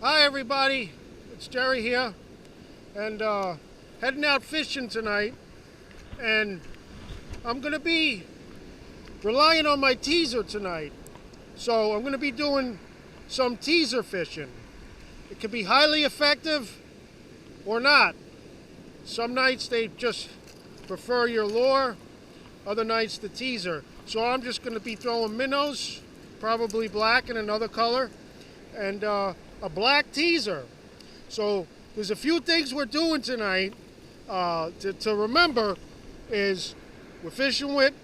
Hi everybody, it's Jerry here, and heading out fishing tonight, and I'm going to be relying on my teaser tonight. So I'm going to be doing some teaser fishing. It can be highly effective or not. Some nights they just prefer your lure, other nights the teaser. So I'm just going to be throwing minnows, probably black and another color, and a black teaser. So there's a few things we're doing tonight to remember. Is we're fishing with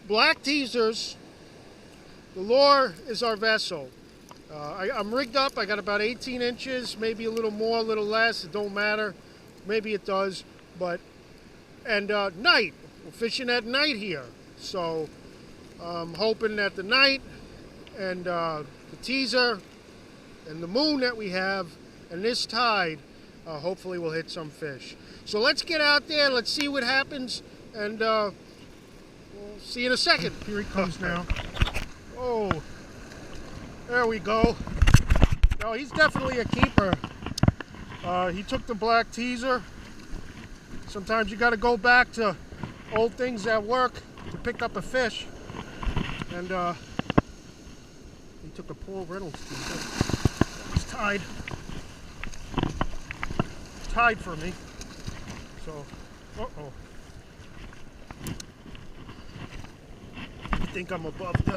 black teasers. The lure is our vessel. I'm rigged up. I got about 18 inches, maybe a little more, a little less. It don't matter. Maybe it does. But night. We're fishing at night here. So I'm hoping that the night and the teaser and the moon that we have and this tide, hopefully we'll hit some fish. So let's get out there. Let's see what happens, and we'll see you in a second. Here he comes now. Oh, there we go. No, he's definitely a keeper. He took the black teaser. Sometimes you got to go back to old things that work to pick up a fish. And he took a Paul Reynolds teaser. It's tied for me. So, uh-oh. I think I'm above the...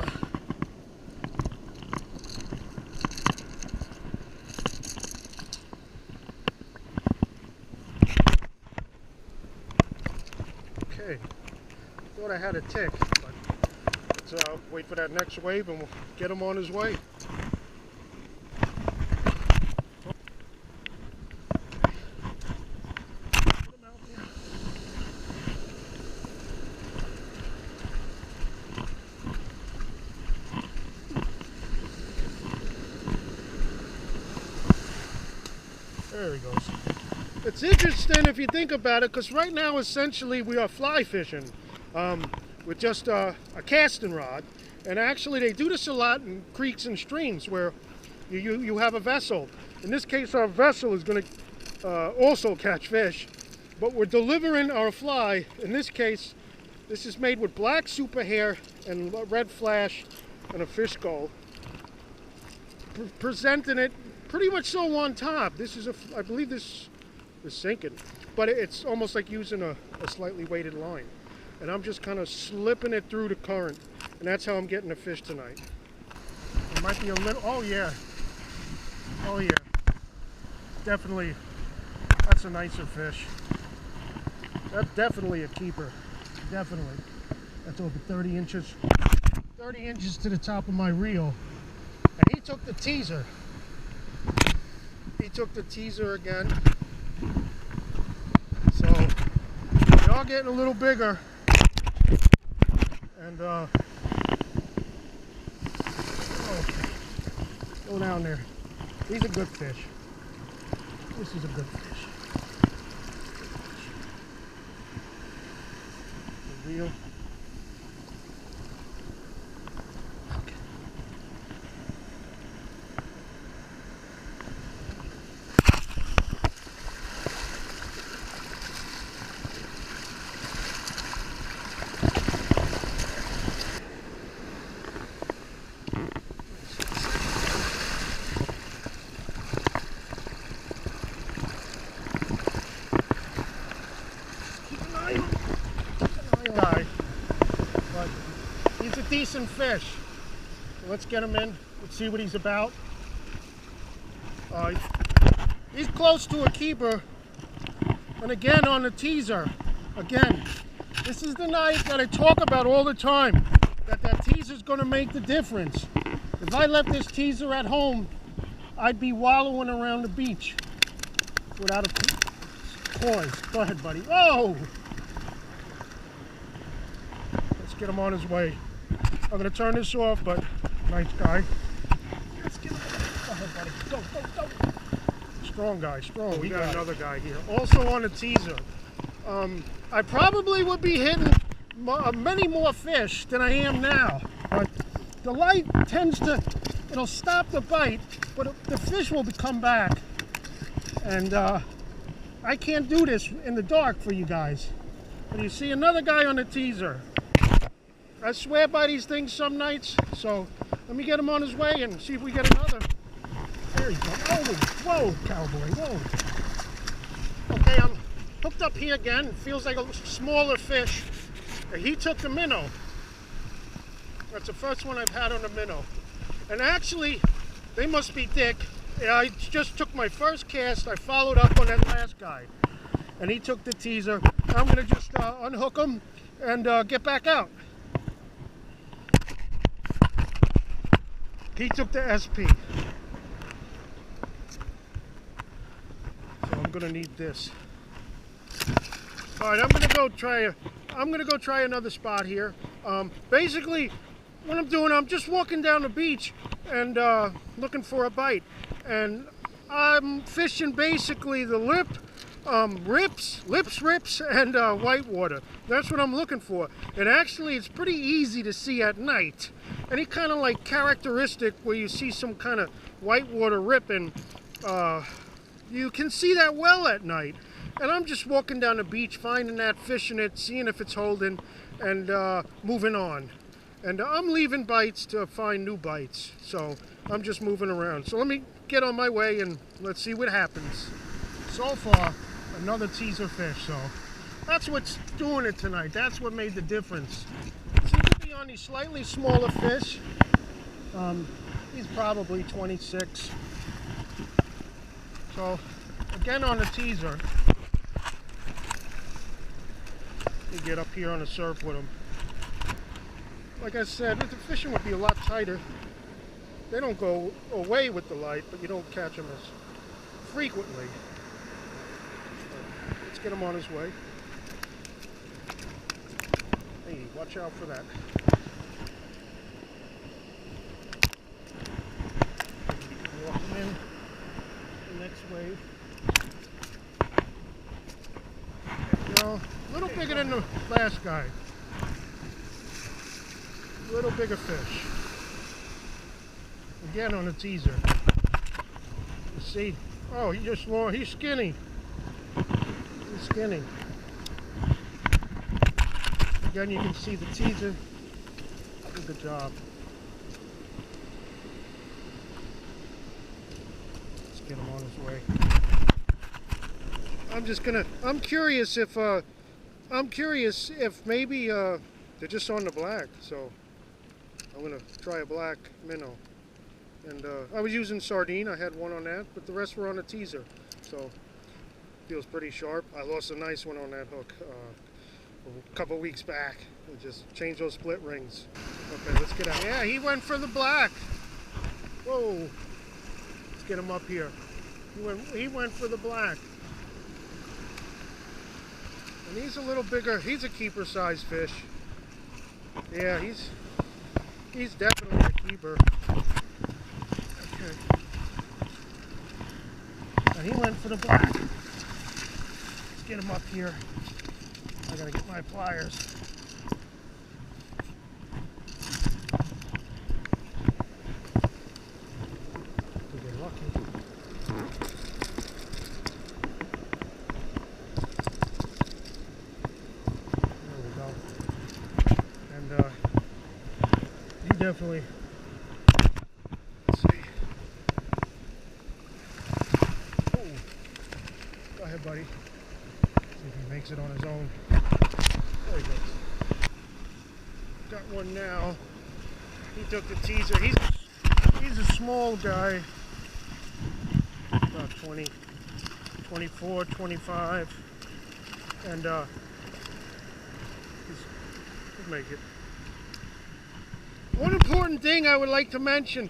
Okay. Thought I had a tick, but let's wait for that next wave and we'll get him on his way. There he goes. It's interesting if you think about it, because right now essentially we are fly fishing with just a casting rod, and actually they do this a lot in creeks and streams where you have a vessel. In this case, our vessel is going to also catch fish, but we're delivering our fly. In this case, this is made with black super hair and red flash and a fish skull, presenting it pretty much so on top. This is I believe this is sinking, but it's almost like using a slightly weighted line. And I'm just kind of slipping it through the current, and that's how I'm getting the fish tonight. It might be a little, oh yeah, definitely, that's a nicer fish. That's definitely a keeper, definitely. That's over 30 inches to the top of my reel. And he took the teaser. He took the teaser again. So they are getting a little bigger. And oh, go down there. He's a good fish. This is a good fish. The reel. Guy, but he's a decent fish. So let's get him in. Let's see what he's about. He's close to a keeper, and again on the teaser. Again, this is the night that I talk about all the time. That teaser is going to make the difference. If I left this teaser at home, I'd be wallowing around the beach without a poise. Go ahead, buddy. Oh! Get him on his way. I'm going to turn this off, but nice guy. Let's get him. Go ahead, buddy. Go. Strong guy, strong. We got another guy here. Also on a teaser. I probably would be hitting many more fish than I am now. But the light tends to, it'll stop the bite but the fish will come back, and I can't do this in the dark for you guys. But you see another guy on the teaser. I swear by these things some nights, so let me get him on his way and see if we get another. There he goes. Oh, whoa, cowboy, whoa. Okay, I'm hooked up here again. It feels like a smaller fish. He took the minnow. That's the first one I've had on a minnow. And actually, they must be thick. I just took my first cast. I followed up on that last guy. And he took the teaser. I'm going to just unhook him and get back out. He took the SP. So I'm going to need this. All right, I'm going to go try another spot here. Basically, what I'm doing, I'm just walking down the beach and looking for a bite. And I'm fishing basically the rips, and whitewater. That's what I'm looking for. And actually, it's pretty easy to see at night. Any kind of like characteristic where you see some kind of whitewater ripping, you can see that well at night. And I'm just walking down the beach, finding that, fishing it, seeing if it's holding, and moving on. And I'm leaving bites to find new bites. So I'm just moving around. So let me get on my way and let's see what happens. So far, another teaser fish. So that's what's doing it tonight. That's what made the difference. Seems to be on these slightly smaller fish. He's probably 26. So again on the teaser. You get up here on the surf with him. Like I said, the fishing would be a lot tighter. They don't go away with the light, but you don't catch them as frequently. Let's get him on his way. Hey, watch out for that. Walk him in the next wave. No, a little bigger than the last guy. A little bigger fish. Again on a teaser. You see? Oh, he's skinny. He's skinny. Again, you can see the teaser. Did the job. Let's get him on his way. I'm curious if maybe they're just on the black, so I'm gonna try a black minnow. And I was using sardine, I had one on that, but the rest were on a teaser. So feels pretty sharp. I lost a nice one on that hook a couple weeks back. And just changed those split rings. Okay, let's get out. Yeah, he went for the black. Whoa. Let's get him up here. He went for the black. And he's a little bigger. He's a keeper size fish. Yeah, he's definitely a keeper. Okay. And he went for the black. Let's get him up here. I gotta get my pliers. To get lucky. There we go. And he definitely. Let's see. Oh, go ahead, buddy. See if he makes it on his own. There he goes. Got one now. He took the teaser. He's a small guy. About 20, 24, 25. And he'll make it. One important thing I would like to mention,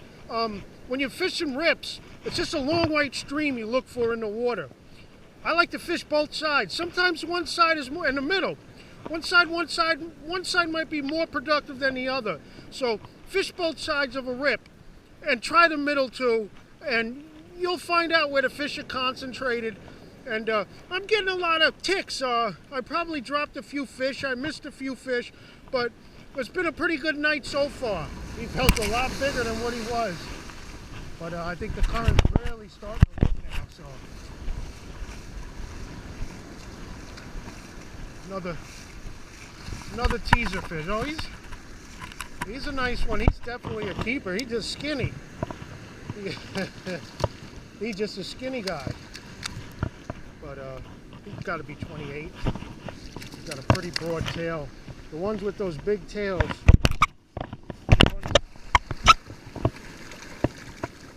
when you're fishing rips, it's just a long white stream you look for in the water. I like to fish both sides. Sometimes one side is more in the middle. One side might be more productive than the other. So fish both sides of a rip and try the middle too, and you'll find out where the fish are concentrated. And I'm getting a lot of ticks. I probably dropped a few fish. I missed a few fish, but it's been a pretty good night so far. He felt a lot bigger than what he was. But I think the current's really starting to work now. So another teaser fish. Oh, he's a nice one. He's definitely a keeper. He's just skinny. He's just a skinny guy. But he's got to be 28. He's got a pretty broad tail. The ones with those big tails.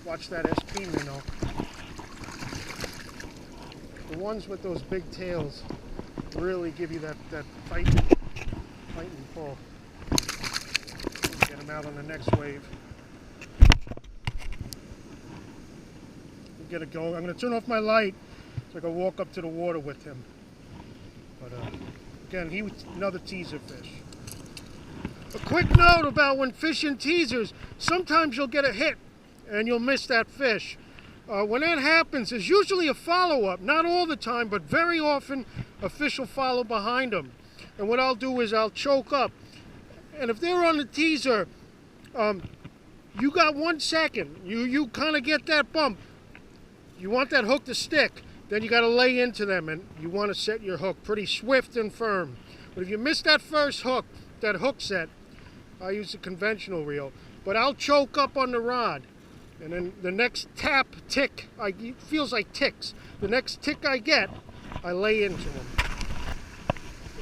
Watch that SP Minnow. The ones with those big tails really give you that fight and pull. Get him out on the next wave. We'll get it going. I'm going to turn off my light so I can walk up to the water with him. But again, he was another teaser fish. A quick note about when fishing teasers, sometimes you'll get a hit and you'll miss that fish. When that happens, there's usually a follow-up. Not all the time, but very often a fish will follow behind them. And what I'll do is I'll choke up. And if they're on the teaser, you got 1 second. You kind of get that bump. You want that hook to stick. Then you got to lay into them, and you want to set your hook pretty swift and firm. But if you miss that first hook, that hook set, I use a conventional reel. But I'll choke up on the rod. And then the next tap, tick, it feels like ticks. The next tick I get, I lay into them.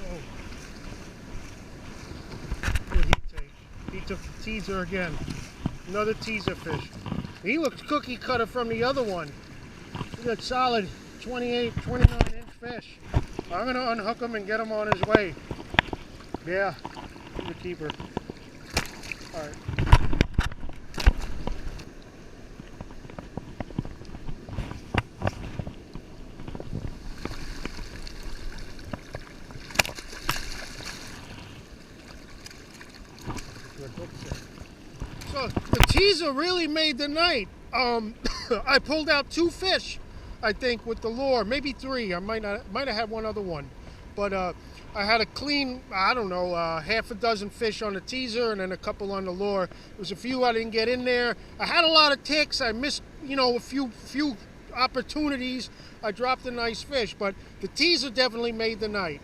Oh. What did he take? He took the teaser again. Another teaser fish. He looks cookie cutter from the other one. He's got solid 28, 29-inch fish. I'm going to unhook him and get him on his way. Yeah, he's a keeper. All right. So the teaser really made the night. I pulled out 2 fish, I think, with the lure, maybe 3. I might have had one other one, but I had a clean, I don't know, half a dozen fish on the teaser and then a couple on the lure. There was a few I didn't get in there. I had a lot of ticks. I missed, a few opportunities. I dropped a nice fish, but the teaser definitely made the night,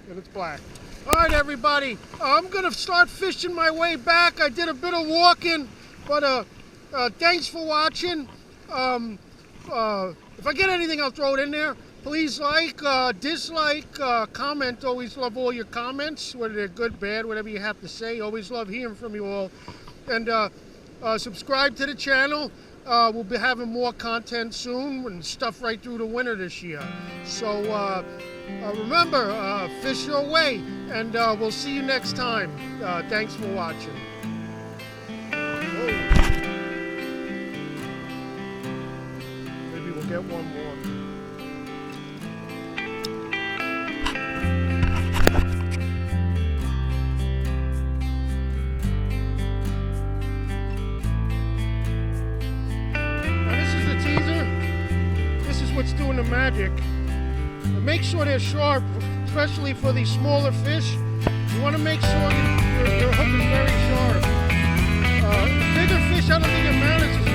and it's black. All right, everybody, I'm going to start fishing my way back. I did a bit of walking, but thanks for watching. If I get anything, I'll throw it in there. Please like, dislike, comment. Always love all your comments, whether they're good, bad, whatever you have to say. Always love hearing from you all. And subscribe to the channel. We'll be having more content soon and stuff right through the winter this year. So remember, fish your way, and we'll see you next time. Thanks for watching. Whoa. Maybe we'll get one more. What's doing the magic. And make sure they're sharp, especially for these smaller fish. You want to make sure your hook is very sharp. Bigger fish, I don't think it matters.